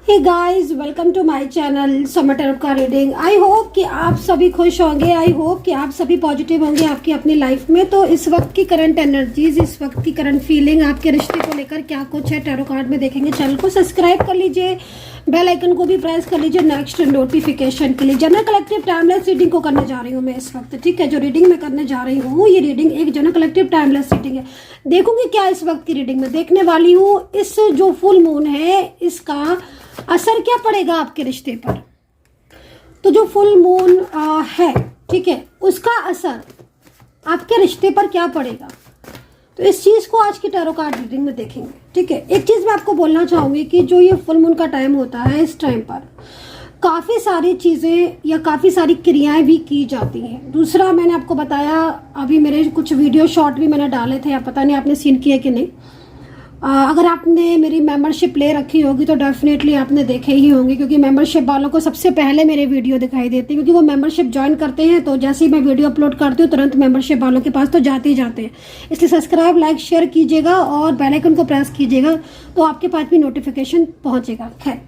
Hey guys, welcome to my channel समय tarot का reading. I hope कि आप सभी खुश होंगे। आई होप कि आप सभी पॉजिटिव होंगे आपकी अपनी लाइफ में। तो इस वक्त की करंट एनर्जीज, इस वक्त की करंट फीलिंग, आपके रिश्ते को लेकर क्या कुछ है टैरो कार्ड में देखेंगे। चैनल को सब्सक्राइब कर लीजिए, बेल आइकन को भी प्रेस कर लीजिए नेक्स्ट नोटिफिकेशन के लिए। जनरल कलेक्टिव टाइमलेस रीडिंग को करने जा रही हूँ मैं इस वक्त, ठीक है। जो रीडिंग मैं करने जा रही हूँ ये रीडिंग एक जनरल कलेक्टिव टाइमलेस रीडिंग है। देखूंगी क्या इस वक्त की रीडिंग में देखने वाली हूँ। इस जो फुल मून है इसका असर क्या पड़ेगा आपके रिश्ते पर। तो जो फुल मून है, ठीक है, उसका असर आपके रिश्ते पर क्या पड़ेगा, तो इस चीज को आज की टैरो कार्ड रीडिंग में देखेंगे, ठीक है। एक चीज मैं आपको बोलना चाहूंगी कि जो ये फुल मून का टाइम होता है, इस टाइम पर काफी सारी चीजें या काफी सारी क्रियाएं भी की जाती हैं। दूसरा, मैंने आपको बताया, अभी मेरे कुछ वीडियो शॉर्ट भी मैंने डाले थे, पता नहीं आपने सीन किया कि नहीं। अगर आपने मेरी मेंबरशिप ले रखी होगी तो डेफिनेटली आपने देखे ही होंगे, क्योंकि मेंबरशिप वालों को सबसे पहले मेरे वीडियो दिखाई देते हैं, क्योंकि वो मेंबरशिप ज्वाइन करते हैं तो जैसे ही मैं वीडियो अपलोड करती हूँ तुरंत मेंबरशिप वालों के पास तो जाते ही जाते हैं। इसलिए सब्सक्राइब, लाइक, शेयर कीजिएगा और बेल आइकन को प्रेस कीजिएगा तो आपके पास भी नोटिफिकेशन पहुँचेगा। खैर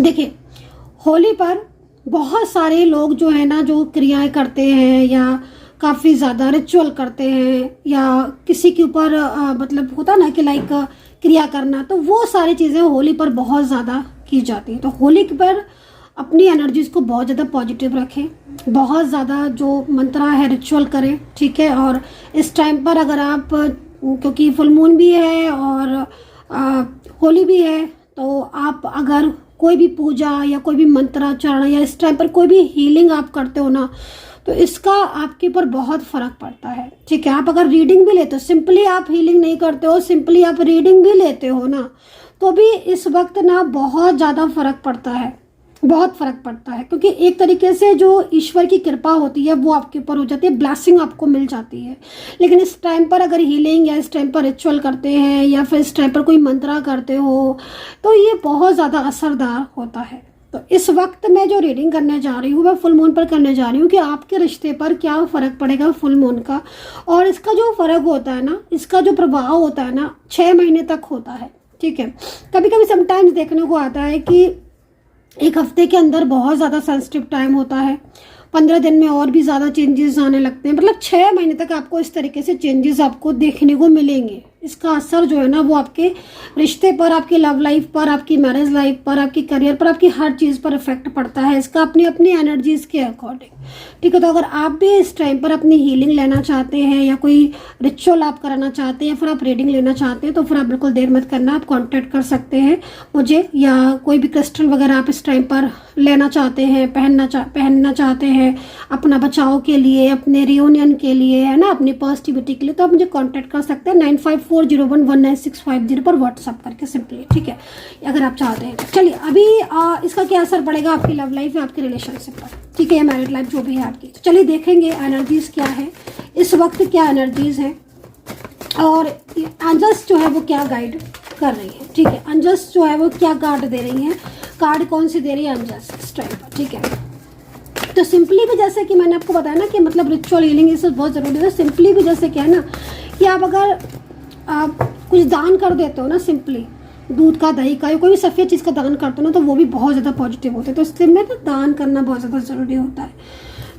देखिए, होली पर बहुत सारे लोग जो है ना, जो क्रियाएँ करते हैं या काफ़ी ज़्यादा रिचुअल करते हैं या किसी के ऊपर मतलब होता ना कि लाइक क्रिया करना, तो वो सारी चीज़ें होली पर बहुत ज़्यादा की जाती हैं। तो होली पर अपनी एनर्जीज़ को बहुत ज़्यादा पॉजिटिव रखें, बहुत ज़्यादा जो मंत्रा है रिचुअल करें, ठीक है। और इस टाइम पर अगर आप, क्योंकि फुल मून भी है और होली भी है, तो आप अगर कोई भी पूजा या कोई भी मंत्राचरण या इस टाइम पर कोई भी हीलिंग आप करते हो ना, तो इसका आपके ऊपर बहुत फर्क पड़ता है, ठीक है। आप अगर रीडिंग भी लेते हो, सिंपली आप हीलिंग नहीं करते हो, सिंपली आप रीडिंग भी लेते हो ना, तो भी इस वक्त ना बहुत ज़्यादा फर्क पड़ता है, बहुत फर्क पड़ता है। क्योंकि एक तरीके से जो ईश्वर की कृपा होती है वो आपके ऊपर हो जाती है, ब्लेसिंग आपको मिल जाती है। लेकिन इस टाइम पर अगर हीलिंग या इस टाइम पर रिचुअल करते हैं या फिर इस टाइम पर कोई मंत्रा करते हो तो ये बहुत ज़्यादा असरदार होता है। तो इस वक्त मैं जो रीडिंग करने जा रही हूँ मैं फुल मून पर करने जा रही हूँ कि आपके रिश्ते पर क्या फ़र्क पड़ेगा फुल मून का। और इसका जो फ़र्क होता है ना, इसका जो प्रभाव होता है ना, 6 महीने तक होता है, ठीक है। कभी कभी समटाइम्स देखने को आता है कि एक हफ्ते के अंदर बहुत ज़्यादा सेंसिटिव टाइम होता है, 15 दिन में और भी ज़्यादा चेंजेस आने लगते हैं। मतलब 6 महीने तक आपको इस तरीके से चेंजेस आपको देखने को मिलेंगे। इसका असर जो है ना वो आपके रिश्ते पर, आपकी लव लाइफ पर, आपकी मैरिज लाइफ पर, आपकी करियर पर, आपकी हर चीज़ पर इफेक्ट पड़ता है इसका अपनी अपनी एनर्जीज के अकॉर्डिंग, ठीक है। तो अगर आप भी इस टाइम पर अपनी हीलिंग लेना चाहते हैं या कोई रिचुअल आप कराना चाहते हैं या फिर आप रीडिंग लेना चाहते हैं तो फिर आप बिल्कुल देर मत करना, आप कॉन्टेक्ट कर सकते हैं मुझे। या कोई भी क्रिस्टल वगैरह आप इस टाइम पर लेना चाहते हैं, पहनना चाहते हैं अपना बचाव के लिए, अपने रियूनियन के लिए, है ना, अपनी पॉजिटिविटी के लिए, तो आप मुझे कांटेक्ट कर सकते हैं 9540119650 पर व्हाट्सअप करके सिंपली, ठीक है, अगर आप चाहते हैं। चलिए अभी इसका क्या असर पड़ेगा आपकी लव लाइफ या आपके रिलेशनशिप पर, ठीक है, या मैरिड लाइफ जो भी है आपकी। तो चलिए देखेंगे एनर्जीज क्या है इस वक्त, क्या एनर्जीज है और एंजल्स जो है वो क्या गाइड कर रही है, ठीक है। एंजल्स जो है वो क्या कार्ड दे रही हैं, कार्ड कौन सी दे रही है एंजल्स इस टाइम पर, ठीक है। तो सिंपली भी जैसे कि मैंने आपको बताया ना कि मतलब रिचुअल हीलिंग इससे बहुत ज़रूरी है। सिंपली भी जैसे क्या है ना कि आप अगर कुछ दान कर देते हो ना, सिंपली दूध का, दही का, या कोई भी सफ़ेद चीज़ का दान करते हो ना, तो वो भी बहुत ज़्यादा पॉजिटिव होते हैं। तो इसलिए में ना दान करना बहुत ज़्यादा ज़रूरी होता है,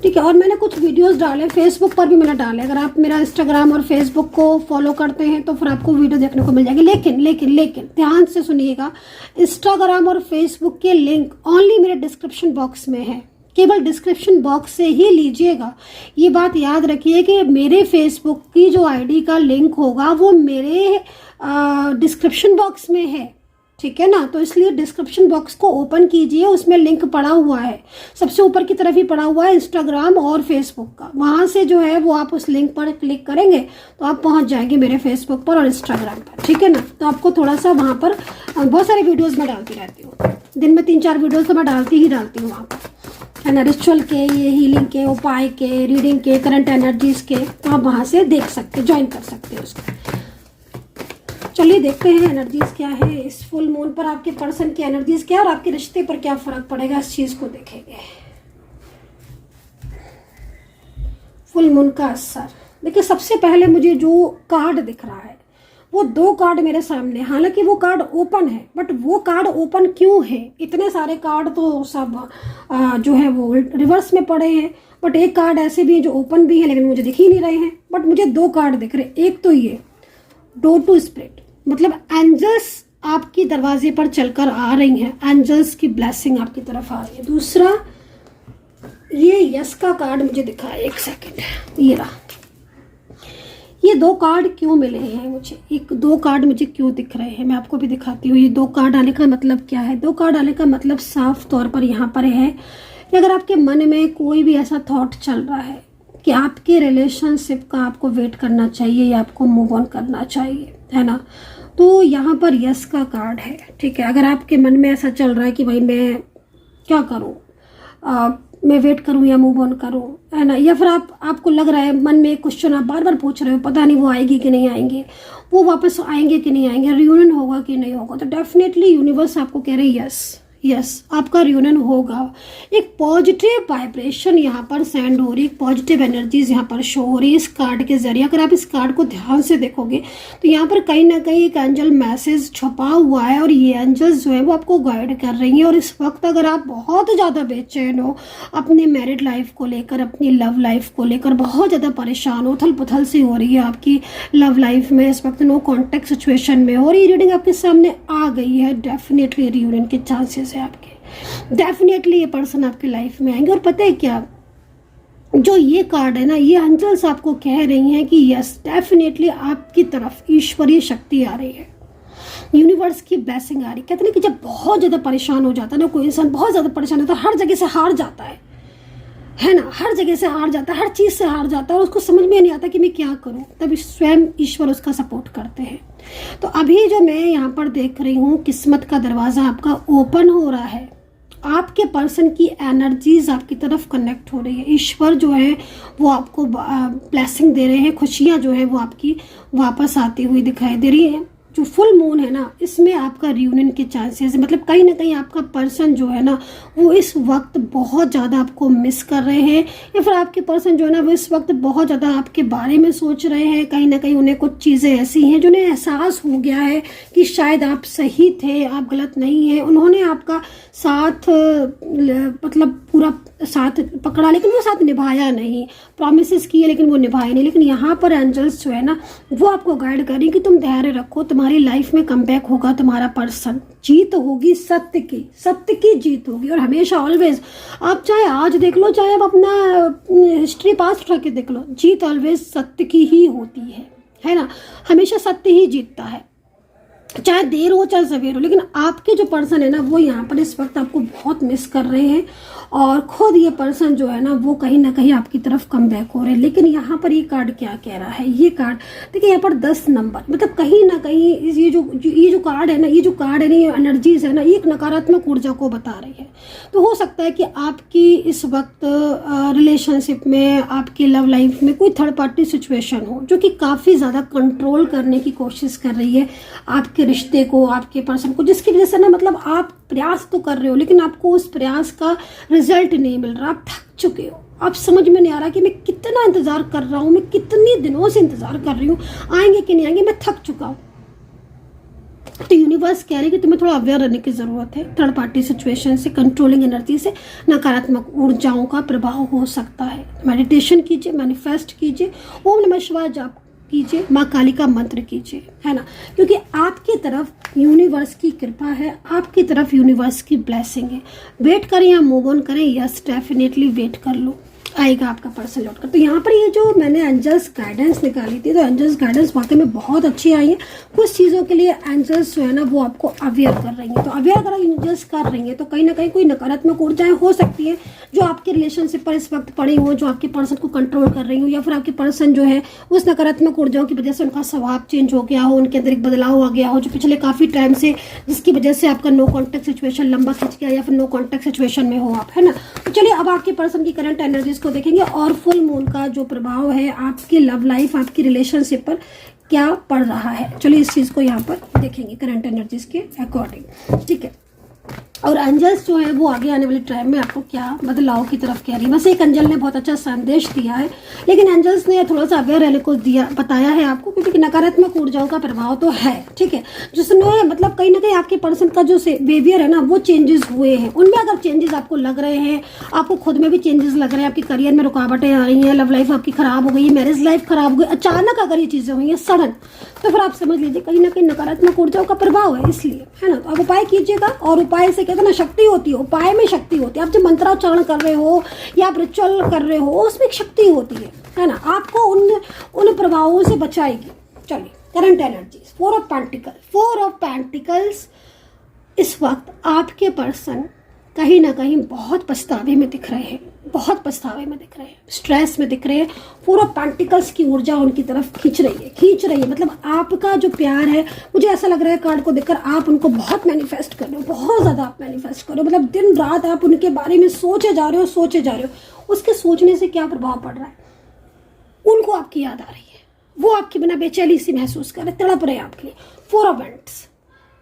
ठीक है। और मैंने कुछ वीडियोस डाले, फेसबुक पर भी मैंने डाले। अगर आप मेरा इंस्टाग्राम और फेसबुक को फॉलो करते हैं तो फिर आपको वीडियो देखने को मिल जाएगी। लेकिन लेकिन लेकिन ध्यान से सुनिएगा, इंस्टाग्राम और फेसबुक के लिंक ओनली मेरे डिस्क्रिप्शन बॉक्स में है, केवल डिस्क्रिप्शन बॉक्स से ही लीजिएगा। ये बात याद रखिए कि मेरे फेसबुक की जो आईडी का लिंक होगा वो मेरे डिस्क्रिप्शन बॉक्स में है, ठीक है ना। तो इसलिए डिस्क्रिप्शन बॉक्स को ओपन कीजिए, उसमें लिंक पड़ा हुआ है, सबसे ऊपर की तरफ ही पड़ा हुआ है इंस्टाग्राम और फेसबुक का। वहाँ से जो है वो आप उस लिंक पर क्लिक करेंगे तो आप पहुँच जाएंगे मेरे फेसबुक पर और इंस्टाग्राम पर, ठीक है ना। तो आपको थोड़ा सा वहाँ पर बहुत सारे वीडियोज़ मैं डालती रहती हूँ, दिन में 3-4 वीडियोज़ तो मैं डालती हूँ वहाँ पर, है ना, रिचुअल के, ये हीलिंग के, उपाय के, रीडिंग के, करंट एनर्जीज के। तो आप वहाँ से देख सकते, ज्वाइन कर सकते हैं उसको। चलिए देखते हैं एनर्जीज क्या है इस फुल मून पर, आपके पर्सन की एनर्जीज क्या है और आपके रिश्ते पर क्या फर्क पड़ेगा, इस चीज को देखेंगे। फुल मून का असर देखिए, सबसे पहले मुझे जो कार्ड दिख रहा है वो 2 कार्ड मेरे सामने, हालांकि वो कार्ड ओपन है, बट वो कार्ड ओपन क्यों है? इतने सारे कार्ड तो सब जो है वो रिवर्स में पड़े हैं, बट एक कार्ड ऐसे भी है जो ओपन भी है लेकिन मुझे दिख ही नहीं रहे हैं। बट मुझे 2 कार्ड दिख रहे हैं। एक तो ये डोर टू स्पिरिट, मतलब एंजल्स आपकी दरवाजे पर चलकर आ रही हैं, एंजल्स की ब्लेसिंग आपकी तरफ आ रही है। दूसरा ये यस का कार्ड मुझे दिखा है, 1 सेकेंड, ये रहा। ये 2 कार्ड क्यों मिले हैं मुझे? 2 कार्ड मुझे क्यों दिख रहे हैं, मैं आपको भी दिखाती हूँ। ये 2 कार्ड आने का मतलब क्या है? 2 कार्ड आने का मतलब साफ तौर पर यहाँ पर है कि अगर आपके मन में कोई भी ऐसा थॉट चल रहा है कि आपके रिलेशनशिप का आपको वेट करना चाहिए या आपको मूव ऑन करना चाहिए, है ना, तो यहाँ पर यस का कार्ड है। ठीक है, अगर आपके मन में ऐसा चल रहा है कि भाई मैं क्या करूँ, मैं वेट करूं या मूव ऑन करूं, है ना, या फिर आपको लग रहा है मन में एक क्वेश्चन आप बार बार पूछ रहे हो, पता नहीं वो आएगी कि नहीं आएंगे, वो वापस आएंगे कि नहीं आएंगे, रियूनियन होगा कि नहीं होगा, तो डेफिनेटली यूनिवर्स आपको कह रही है यस आपका रियूनियन होगा। एक पॉजिटिव वाइब्रेशन यहाँ पर सेंड हो रही है, पॉजिटिव एनर्जीज यहाँ पर शो हो रही है इस कार्ड के जरिए। अगर आप इस कार्ड को ध्यान से देखोगे तो यहाँ पर कहीं ना कहीं एक एंजल मैसेज छुपा हुआ है और ये एंजल्स जो है वो आपको गाइड कर रही हैं। और इस वक्त अगर आप बहुत ज़्यादा बेचैन हो अपने मैरिड लाइफ को लेकर, अपनी लव लाइफ को लेकर बहुत ज़्यादा परेशान हो, उथल पुथल सी हो रही है आपकी लव लाइफ में, इस वक्त नो कॉन्टैक्ट सिचुएशन में, और ये रीडिंग आपके सामने आ गई है, डेफिनेटली रियूनियन के चांसेस है आपके, डेफिनेटली ये पर्सन आपकी लाइफ में आएंगे। और पता है क्या, जो ये कार्ड है ना, ये एंजल्स आपको कह रही हैं कि यस डेफिनेटली आपकी तरफ ईश्वरीय शक्ति आ रही है, यूनिवर्स की ब्लेसिंग आ रही है। कहते हैं कि जब बहुत ज़्यादा परेशान हो जाता है ना कोई इंसान, बहुत ज़्यादा परेशान होता है, हर जगह से हार जाता है ना, हर जगह से हार जाता है, हर चीज़ से हार जाता है और उसको समझ में नहीं आता कि मैं क्या करूं, तब स्वयं ईश्वर उसका सपोर्ट करते हैं। तो अभी जो मैं यहाँ पर देख रही हूँ, किस्मत का दरवाज़ा आपका ओपन हो रहा है, आपके पर्सन की एनर्जीज आपकी तरफ कनेक्ट हो रही है, ईश्वर जो है वो आपको ब्लेसिंग दे रहे हैं, खुशियाँ जो है वो आपकी वापस आती हुई दिखाई दे रही है। जो फुल मून है ना, इसमें आपका रियूनियन के चांसेस है, मतलब कहीं ना कहीं आपका पर्सन जो है ना वो इस वक्त बहुत ज़्यादा आपको मिस कर रहे हैं, या फिर आपके पर्सन जो है ना वो इस वक्त बहुत ज़्यादा आपके बारे में सोच रहे हैं। कहीं ना कहीं उन्हें कुछ चीज़ें ऐसी हैं जिन्हें एहसास हो गया है कि शायद आप सही थे, आप गलत नहीं हैं। उन्होंने आपका साथ मतलब पूरा साथ पकड़ा लेकिन वो साथ निभाया नहीं, प्रॉमिसेस किए लेकिन वो निभाए नहीं। लेकिन यहाँ पर एंजल्स जो है ना वो आपको गाइड करें कि तुम धैर्य रखो, तुम्हारी लाइफ में कमबैक होगा, तुम्हारा पर्सन, जीत होगी, सत्य की जीत होगी। और हमेशा ऑलवेज, आप चाहे आज देख लो, चाहे आप अपना हिस्ट्री पास्ट उठा के देख लो, जीत ऑलवेज सत्य की ही होती है ना, हमेशा सत्य ही जीतता है, चाहे देर हो चाहे सवेर हो। लेकिन आपके जो पर्सन है ना वो यहाँ पर इस वक्त आपको बहुत मिस कर रहे हैं और खुद ये पर्सन जो है ना वो कहीं ना कहीं आपकी तरफ कम बैक हो रहे हैं। लेकिन यहाँ पर ये कार्ड क्या कह रहा है, ये कार्ड देखिए यहाँ पर 10 नंबर, मतलब कहीं ना कहीं ये जो कार्ड है ना, ये एनर्जीज है ना, ये एक नकारात्मक ऊर्जा को बता रही है। तो हो सकता है कि आपकी इस वक्त रिलेशनशिप में, आपकी लव लाइफ में कोई थर्ड पार्टी सिचुएशन हो जो कि काफ़ी ज़्यादा कंट्रोल करने की कोशिश कर रही है आपके रिश्ते को, आपके पर्सन को, जिसकी वजह से ना मतलब आप प्रयास तो कर रहे हो लेकिन आपको उस प्रयास का रिजल्ट नहीं मिल रहा, आप थक चुके हो, आप समझ में नहीं आ रहा कि मैं कितना इंतजार कर रहा हूँ, मैं कितने दिनों से इंतजार कर रही हूँ, आएंगे कि नहीं आएंगे, मैं थक चुका हूँ। तो यूनिवर्स कह रही है कि तुम्हें थोड़ा अवेयर रहने की जरूरत है, थर्ड पार्टी सिचुएशन से, कंट्रोलिंग एनर्जी से, नकारात्मक ऊर्जाओं का प्रभाव हो सकता है। मेडिटेशन कीजिए, मैनिफेस्ट कीजिए, ओम नमः शिवाय जाप कीजिए, माँ काली का मंत्र कीजिए, है ना, क्योंकि आपकी तरफ यूनिवर्स की कृपा है, आपकी तरफ यूनिवर्स की ब्लेसिंग है। वेट करें या मूव ऑन करें, यस डेफिनेटली वेट कर लो, आएगा आपका पर्सन लौट कर। तो यहाँ पर ये जो मैंने एंजल्स गाइडेंस निकाली थी, तो एंजल्स गाइडेंस वाकई में बहुत अच्छी आई है। कुछ चीज़ों के लिए एंजल्स जो है ना वो आपको अवेयर कर रही हैं। तो अवेयर अगर एंजल्स कर रही हैं तो कहीं ना कहीं कोई नकारात्मक ऊर्जाएं हो सकती हैं जो आपके रिलेशनशिप पर इस वक्त पड़ी हो, जो आपके पर्सन को कंट्रोल कर रही हो, या फिर आपके पर्सन जो है उस नकारात्मक ऊर्जाओं की वजह से उनका स्वभाव चेंज हो गया हो, उनके अंदर एक बदलाव आ गया हो जो पिछले काफ़ी टाइम से, जिसकी वजह से आपका नो कॉन्टैक्ट सिचुएशन लंबा खिंच गया या फिर नो कॉन्टैक्ट सिचुएशन में हो आप, है ना। तो चलिए अब आपके पर्सन की करंट एनर्जीज को देखेंगे और फुल मून का जो प्रभाव है आपकी लव लाइफ, आपकी रिलेशनशिप पर क्या पड़ रहा है। चलिए इस चीज़ को यहाँ पर देखेंगे करंट एनर्जीज के अकॉर्डिंग, ठीक है। और एंजल्स जो है वो आगे आने वाले टाइम में आपको क्या बदलाव की तरफ कह रही है। बस एक एंजल ने बहुत अच्छा संदेश दिया है, लेकिन एंजल्स ने थोड़ा सा अवेयर रहने को दिया, बताया है आपको, क्योंकि नकारात्मक ऊर्जाओं का प्रभाव तो है, ठीक है, जिसने मतलब कहीं ना कहीं आपके पर्सन का जो बिहेवियर है ना वो चेंजेस हुए हैं। उनमें अगर चेंजेस आपको लग रहे हैं, आपको खुद में भी चेंजेस लग रहे हैं, आपके करियर में रुकावटें आ रही हैं, लव लाइफ आपकी खराब हो गई है, मैरिज लाइफ खराब हो गई, अचानक अगर ये चीज़ें हुई हैं सडन, तो फिर आप समझ लीजिए कहीं ना कहीं नकारात्मक ऊर्जाओं का प्रभाव है, इसलिए, है ना। तो आप उपाय कीजिएगा, और उपाय से कहते हैं ना शक्ति होती है, उपाय में शक्ति होती है। आप जब मंत्रोच्चारण कर रहे हो या आप रिचुअल कर रहे हो उसमें एक शक्ति होती है ना, आपको उन प्रभावों से बचाएगी। चलिए, करंट एनर्जीज, 4 ऑफ पेंटिकल्स। इस वक्त आपके पर्सन कहीं ना कहीं बहुत पछतावे में दिख रहे हैं, बहुत पछतावे में दिख रहे हैं, स्ट्रेस में दिख रहे हैं। 4 ऑफ पेंटिकल्स की ऊर्जा उनकी तरफ खींच रही है। मतलब आपका जो प्यार है, मुझे ऐसा लग रहा है कार्ड को देखकर आप उनको बहुत मैनिफेस्ट कर रहे हो, बहुत ज़्यादा आप मैनिफेस्ट कर रहे हो। मतलब दिन रात आप उनके बारे में सोचे जा रहे हो। उसके सोचने से क्या प्रभाव पड़ रहा है, उनको आपकी याद आ रही है, वो आपके बिना बेचैनी सी महसूस कर रहे, तड़प रहे हैं आपके लिए। 4 ऑफ वेंट्स,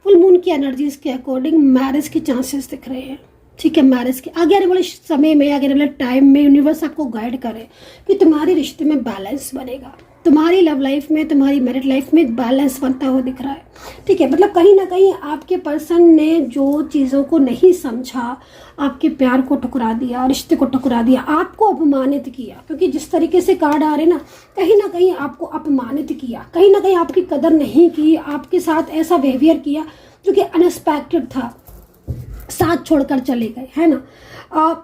फुल मून की एनर्जीज के अकॉर्डिंग मैरिज के चांसेस दिख रहे हैं, ठीक है। मैरिज के आगे आने वाले समय में, आगे आने वाले टाइम में यूनिवर्स आपको गाइड करे कि तुम्हारे रिश्ते में बैलेंस बनेगा, तुम्हारी लव लाइफ में, तुम्हारी मैरिड लाइफ में बैलेंस बनता हुआ दिख रहा है, ठीक है। मतलब कहीं ना कहीं आपके पर्सन ने जो चीज़ों को नहीं समझा, आपके प्यार को ठुकरा दिया, रिश्ते को ठुकरा दिया, आपको अपमानित किया, क्योंकि जिस तरीके से कार्ड आ रहे ना कहीं आपको अपमानित किया, कहीं ना कहीं आपकी कदर नहीं की, आपके साथ ऐसा बिहेवियर किया जो कि अनएक्सपेक्टेड था, साथ छोड़कर चले गए, है ना।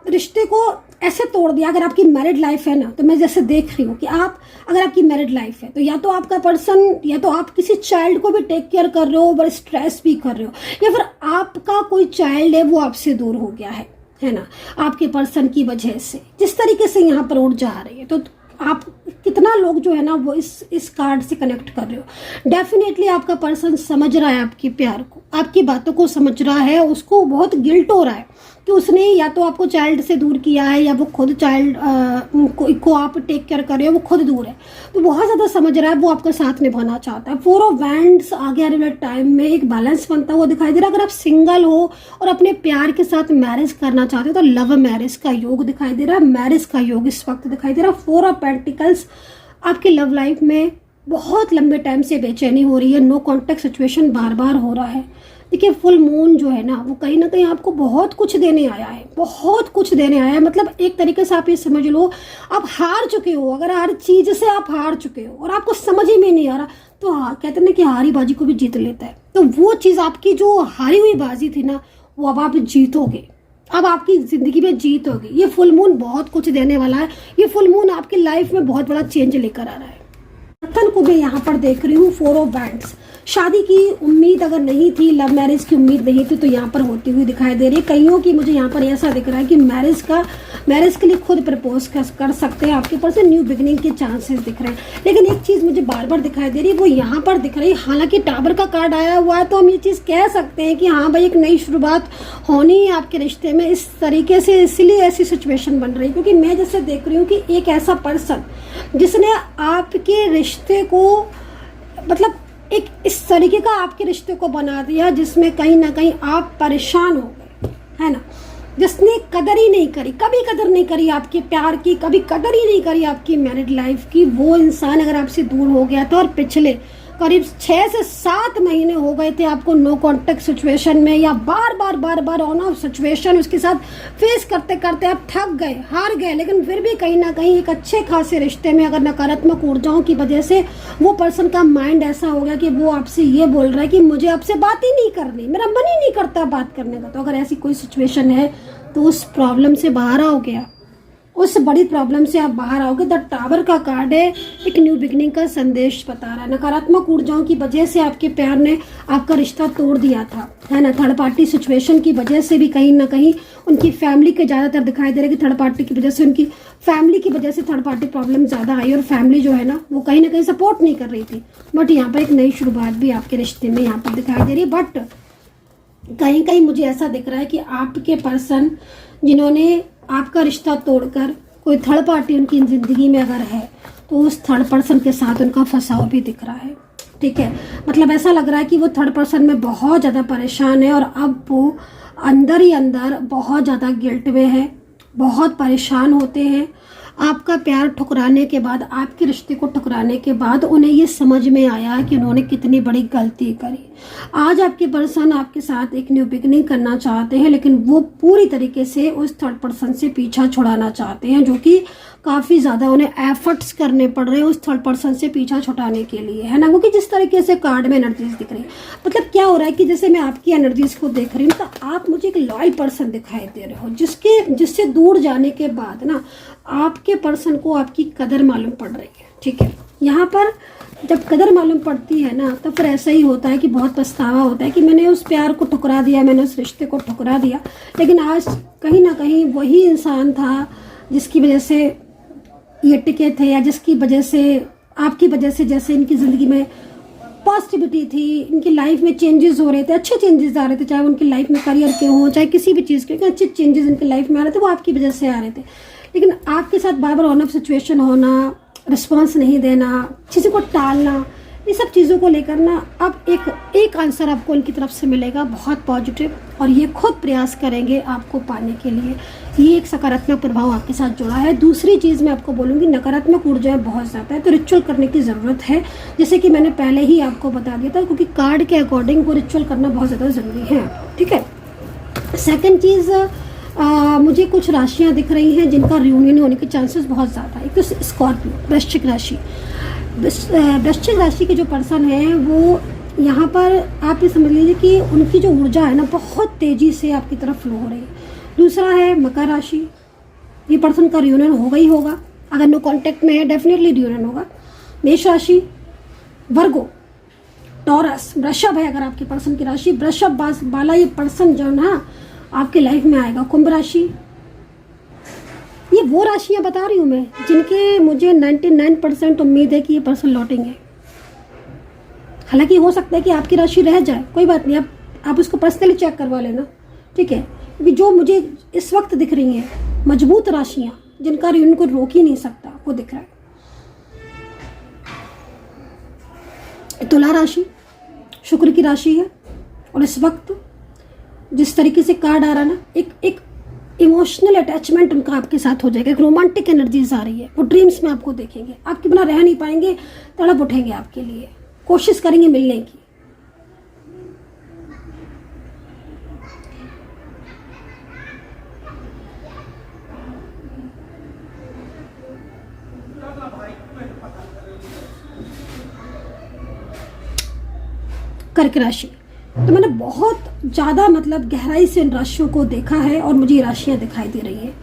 रिश्ते को ऐसे तोड़ दिया। अगर आपकी मैरिड लाइफ है ना, तो मैं जैसे देख रही हूँ कि अगर आपकी मैरिड लाइफ है तो या तो आपका पर्सन, या तो आप किसी चाइल्ड को भी टेक केयर कर रहे हो, बड़े स्ट्रेस भी कर रहे हो, या फिर आपका कोई चाइल्ड है वो आपसे दूर हो गया है ना, आपके पर्सन की वजह से। जिस तरीके से यहाँ पर ऊर्जा आ रही है, तो आप कितना लोग जो है ना वो इस कार्ड से कनेक्ट कर रहे हो। डेफिनेटली आपका पर्सन समझ रहा है आपके प्यार को, आपकी बातों को समझ रहा है, उसको बहुत गिल्ट हो रहा है कि उसने या तो आपको चाइल्ड से दूर किया है, या वो खुद चाइल्ड को आप टेक केयर कर रहे हो, वो खुद दूर है, तो बहुत ज़्यादा समझ रहा है, वो आपका साथ निभाना चाहता है। 4 ऑफ वैंड्स, आगे आने वाले टाइम में एक बैलेंस बनता हुआ दिखाई दे रहा है। अगर आप सिंगल हो और अपने प्यार के साथ मैरिज करना चाहते हो तो लव मैरिज का योग दिखाई दे रहा है, मैरिज का योग इस वक्त दिखाई दे रहा है। 4 ऑफ पेंटिकल्स, आपकी लव लाइफ में बहुत लंबे टाइम से बेचैनी हो रही है, नो कॉन्टेक्ट सिचुएशन बार बार हो रहा है। देखिए, फुल मून जो है ना वो कहीं ना कहीं आपको बहुत कुछ देने आया है, बहुत कुछ देने आया है। मतलब एक तरीके से आप ये समझ लो, आप हार चुके हो, अगर हर चीज़ से आप हार चुके हो और आपको समझ ही में नहीं आ रहा, तो हाँ, कहते हैं ना कि हारी बाजी को भी जीत लेता है। तो वो चीज़, आपकी जो हारी हुई बाजी थी ना, वो अब आप जीतोगे, अब आपकी ज़िंदगी में जीत होगी। ये फुल मून बहुत कुछ देने वाला है, ये फुल मून आपकी लाइफ में बहुत बड़ा चेंज लेकर आ रहा है। पर्सन को मैं यहाँ पर देख रही हूँ 4 ऑफ वैंड्स। शादी की उम्मीद अगर नहीं थी, लव मैरिज की उम्मीद नहीं थी, तो यहाँ पर होती हुई दिखाई दे रही है। कईयों की मुझे यहाँ पर ऐसा दिख रहा है कि मैरिज के लिए खुद प्रपोज कर सकते हैं आपके पर्सन, न्यू बिगिनिंग के चांसेस दिख रहे हैं। लेकिन एक चीज़ मुझे बार बार दिखाई दे रही है, वो यहाँ पर दिख रही है। हालांकि टावर का कार्ड आया हुआ है, तो हम ये चीज़ कह सकते हैं कि हाँ भाई, एक नई शुरुआत होनी है आपके रिश्ते में, इस तरीके से, इसलिए ऐसी सिचुएशन बन रही है। क्योंकि मैं जैसे देख रही हूँ कि एक ऐसा पर्सन जिसने आपके रिश्ते को, मतलब एक इस तरीके का आपके रिश्ते को बना दिया जिसमें कहीं ना कहीं आप परेशान हो गए, है ना। जिसने कदर ही नहीं करी, कभी कदर नहीं करी आपके प्यार की, कभी कदर ही नहीं करी आपकी मैरिड लाइफ की, वो इंसान अगर आपसे दूर हो गया था और पिछले करीब 6 से 7 महीने हो गए थे आपको नो कॉन्टेक्ट सिचुएशन में, या बार बार ऑन ऑफ सिचुएशन उसके साथ फेस करते करते आप थक गए, हार गए, लेकिन फिर भी कहीं ना कहीं एक अच्छे खासे रिश्ते में, अगर नकारात्मक ऊर्जाओं की वजह से वो पर्सन का माइंड ऐसा हो गया कि वो आपसे ये बोल रहा है कि मुझे आपसे बात ही नहीं करनी, मेरा मन ही नहीं करता बात करने का। तो अगर ऐसी कोई सिचुएशन है तो उस प्रॉब्लम से बाहर आओगे आप, उस बड़ी प्रॉब्लम से आप बाहर आओगे। द टावर का कार्ड है, एक न्यू बिगनिंग का संदेश बता रहा है। नकारात्मक ऊर्जाओं की वजह से आपके प्यार ने आपका रिश्ता तोड़ दिया था, है ना। थर्ड पार्टी सिचुएशन की वजह से भी कहीं ना कहीं उनकी फैमिली के ज़्यादातर दिखाई दे रहा है कि थर्ड पार्टी की वजह से, उनकी फैमिली की वजह से थर्ड पार्टी प्रॉब्लम ज़्यादा आई, और फैमिली जो है ना वो कहीं ना कहीं सपोर्ट नहीं कर रही थी। बट यहाँ पर एक नई शुरुआत भी आपके रिश्ते में यहाँ पर दिखाई दे रही है। बट कहीं कहीं मुझे ऐसा दिख रहा है कि आपके पर्सन जिन्होंने आपका रिश्ता तोड़कर कोई थर्ड पार्टी उनकी जिंदगी में अगर है, तो उस थर्ड पर्सन के साथ उनका फंसाव भी दिख रहा है, ठीक है। मतलब ऐसा लग रहा है कि वो थर्ड पर्सन में बहुत ज़्यादा परेशान है, और अब वो अंदर ही अंदर बहुत ज़्यादा गिल्ट में है, बहुत परेशान होते हैं। आपका प्यार ठुकराने के बाद, आपके रिश्ते को ठुकराने के बाद उन्हें ये समझ में आया कि उन्होंने कितनी बड़ी गलती करी। आज आपके पर्सन आपके साथ एक न्यू बिगनिंग करना चाहते हैं, लेकिन वो पूरी तरीके से उस थर्ड पर्सन से पीछा छुड़ाना चाहते हैं, जो कि काफ़ी ज़्यादा उन्हें एफर्ट्स करने पड़ रहे हैं उस थर्ड पर्सन से पीछा छुड़ाने के लिए, है ना। क्योंकि जिस तरीके से कार्ड में एनर्जीज दिख रही है, मतलब क्या हो रहा है कि जैसे मैं आपकी एनर्जीज को देख रही हूँ तो आप मुझे एक लॉयल पर्सन दिखाई दे रहे हो, जिससे दूर जाने के बाद ना आपके पर्सन को आपकी कदर मालूम पड़ रही है। ठीक है, यहाँ पर जब कदर मालूम पड़ती है ना, तो फिर ऐसा ही होता है कि बहुत पछतावा होता है कि मैंने उस प्यार को ठुकरा दिया, मैंने उस रिश्ते को ठुकरा दिया। लेकिन आज कहीं ना कहीं वही इंसान था जिसकी वजह से ये टिके थे, या जिसकी वजह से, आपकी वजह से जैसे इनकी ज़िंदगी में पॉजिटिविटी थी, इनकी लाइफ में चेंजेस हो रहे थे, अच्छे चेंजेस आ रहे थे, चाहे उनकी लाइफ में करियर के हों, चाहे किसी भी चीज़ के, अच्छे चेंजेस इनकी लाइफ में आ रहे थे, वो आपकी वजह से आ रहे थे। लेकिन आपके साथ बार बार ऑन ऑफ सिचुएशन होना, रिस्पॉन्स नहीं देना, किसी को टालना, ये सब चीज़ों को लेकर ना अब एक आंसर आपको उनकी तरफ से मिलेगा, बहुत पॉजिटिव, और ये खुद प्रयास करेंगे आपको पाने के लिए। ये एक सकारात्मक प्रभाव आपके साथ जुड़ा है। दूसरी चीज़ मैं आपको बोलूँगी, नकारात्मक ऊर्जाएं बहुत ज़्यादा है, तो रिचुअल करने की ज़रूरत है, जैसे कि मैंने पहले ही आपको बता दिया था, क्योंकि कार्ड के अकॉर्डिंग वो रिचुअल करना बहुत ज़्यादा ज़रूरी है। ठीक है, सेकेंड चीज़, मुझे कुछ राशियाँ दिख रही हैं जिनका रियूनियन होने के चांसेस बहुत ज़्यादा है। एक तो स्कॉर्पियो, वृश्चिक राशि। वृश्चिक राशि के जो पर्सन हैं वो यहाँ पर आप ये समझ लीजिए कि उनकी जो ऊर्जा है ना बहुत तेज़ी से आपकी तरफ फ्लो हो रही है। दूसरा है मकर राशि, ये पर्सन का रियूनियन होगा ही होगा, अगर नो कांटेक्ट में है डेफिनेटली रियूनियन होगा। मेष राशि, वर्गो, टॉरस, वृषभ है अगर आपके पर्सन की राशि, वृषभ वाला ये पर्सन जो ना आपके लाइफ में आएगा। कुंभ राशि, ये वो राशियां बता रही हूँ मैं जिनके मुझे 99% उम्मीद है कि ये पर्सन लौटेंगे। हालांकि हो सकता है कि आपकी राशि रह जाए, कोई बात नहीं, आप उसको पर्सनली चेक करवा लेना। ठीक है, क्योंकि जो मुझे इस वक्त दिख रही हैं मजबूत राशियां जिनका रियूनियन को रोक ही नहीं सकता, वो दिख रहा है। तुला राशि शुक्र की राशि है, और इस वक्त जिस तरीके से कार्ड आ रहा है ना, एक इमोशनल अटैचमेंट उनका आपके साथ हो जाएगा, एक रोमांटिक एनर्जीज आ रही है, वो ड्रीम्स में आपको देखेंगे, आपके बिना रह नहीं पाएंगे, तड़प उठेंगे आपके लिए, कोशिश करेंगे मिलने की। कर्क राशि, तो मैंने बहुत ज़्यादा मतलब गहराई से इन राशियों को देखा है और मुझे ये राशियाँ दिखाई दे रही हैं।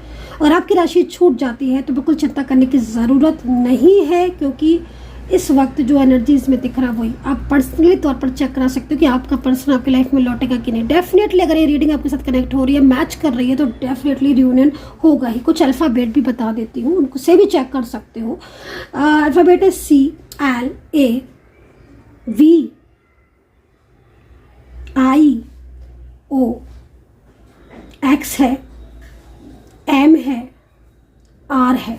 और आपकी राशि छूट जाती है तो बिल्कुल चिंता करने की ज़रूरत नहीं है, क्योंकि इस वक्त जो एनर्जीज में दिख रहा वही आप पर्सनली तौर पर चेक करा सकते हो कि आपका पर्सन आपकी लाइफ में लौटेगा कि नहीं। डेफिनेटली अगर ये रीडिंग आपके साथ कनेक्ट हो रही है, मैच कर रही है, तो डेफिनेटली रियूनियन होगा ही। कुछ अल्फ़ाबेट भी बता देती हूँ, उनको से भी चेक कर सकते हो। अल्फ़ाबेट है CLAVI O, X है, M है, R है,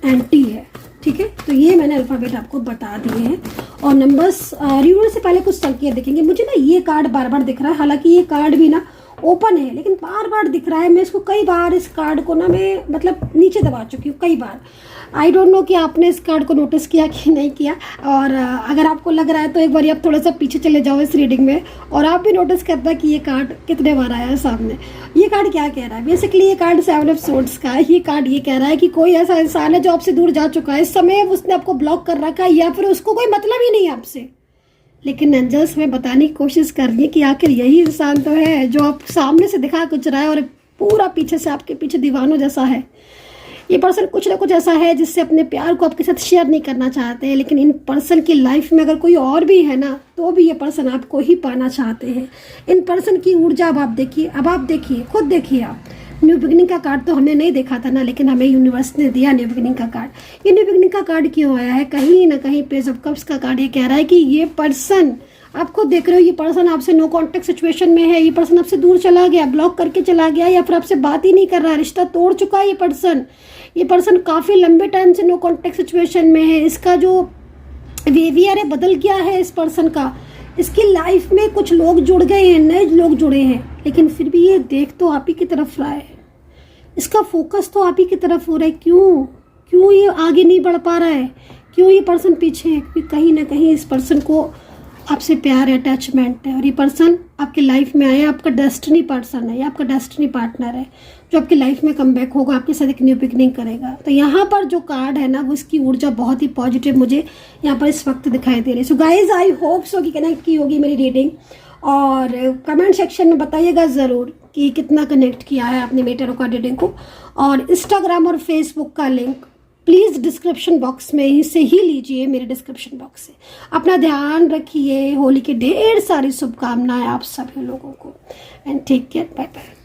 NT है। ठीक है, तो ये मैंने अल्फ़ाबेट आपको बता दिए हैं। और नंबर्स रियूनियन से पहले कुछ संकेत दिखेंगे। मुझे ना ये कार्ड बार बार दिख रहा है, हालांकि ये कार्ड भी ना ओपन है, लेकिन बार बार दिख रहा है। मैं इसको कई बार, इस कार्ड को ना मैं मतलब नीचे दबा चुकी हूँ कई बार। आई डोंट नो कि आपने इस कार्ड को नोटिस किया कि नहीं किया, और अगर आपको लग रहा है तो एक बार आप थोड़ा सा पीछे चले जाओ इस रीडिंग में, और आप भी नोटिस करता है कि ये कार्ड कितने बार आया है सामने। ये कार्ड क्या कह रहा है? बेसिकली ये कार्ड 7 ऑफ सोर्ड्स का है। ये कार्ड ये कह रहा है कि कोई ऐसा इंसान है जो आपसे दूर जा चुका है, इस समय उसने आपको ब्लॉक कर रखा है, या फिर उसको कोई मतलब ही नहीं है आपसे, लेकिन एंजल्स हमें बताने की कोशिश कर रही है कि आखिर यही इंसान तो है जो आप सामने से दिखा कुछ रहा है और पूरा पीछे से आपके पीछे दीवानों जैसा है। ये पर्सन कुछ ना कुछ ऐसा है जिससे अपने प्यार को आपके साथ शेयर नहीं करना चाहते हैं, लेकिन इन पर्सन की लाइफ में अगर कोई और भी है ना, तो भी ये पर्सन आपको ही पाना चाहते हैं। इन पर्सन की ऊर्जा अब आप देखिए, खुद देखिए आप। न्यू बिगनिंग का कार्ड तो हमने नहीं देखा था ना, लेकिन हमें यूनिवर्स ने दिया न्यू बिगनिंग का कार्ड। ये न्यू बिगनिंग का कार्ड क्यों आया है? कहीं ना कहीं पेज ऑफ कप्स का कार्ड ये कह रहा है कि ये पर्सन, आप खुद देख रहे हो, ये पर्सन आपसे नो कॉन्टेक्ट सिचुएशन में है। ये पर्सन आपसे दूर चला गया, ब्लॉक करके चला गया, या फिर आपसे बात ही नहीं कर रहा, रिश्ता तोड़ चुका है ये पर्सन काफ़ी लंबे टाइम से नो कॉन्टेक्ट सिचुएशन में है। इसका जो बिहेवियर है बदल गया है इस पर्सन का, इसकी लाइफ में कुछ लोग जुड़ गए हैं, नए लोग जुड़े हैं, लेकिन फिर भी ये देख तो आप ही की तरफ रहा है, इसका फोकस तो आप ही की तरफ हो रहा है। क्यों ये आगे नहीं बढ़ पा रहा है, क्यों ये पर्सन पीछे है? क्योंकि कहीं ना कहीं इस पर्सन को आपसे प्यार है, अटैचमेंट है, और ये पर्सन आपकी लाइफ में आया, आपका डेस्टिनी पर्सन है, या आपका डेस्टिनी पार्टनर है जो आपकी लाइफ में कम बैक होगा, आपके साथ एक न्यू बिगनिंग करेगा। तो यहाँ पर जो कार्ड है ना, वो इसकी ऊर्जा बहुत ही पॉजिटिव मुझे यहाँ पर इस वक्त दिखाई दे रही है। So guys, I hope so कि कनेक्ट की होगी मेरी रीडिंग, और कमेंट सेक्शन में बताइएगा ज़रूर कि कितना कनेक्ट किया है आपने मेरी टैरो कार्ड रीडिंग को। और इंस्टाग्राम और फेसबुक का लिंक प्लीज़ डिस्क्रिप्शन बॉक्स में से ही लीजिए, मेरे डिस्क्रिप्शन बॉक्स से। अपना ध्यान रखिए, होली की ढेर सारी शुभकामनाएं आप सभी लोगों को, and take care, bye bye.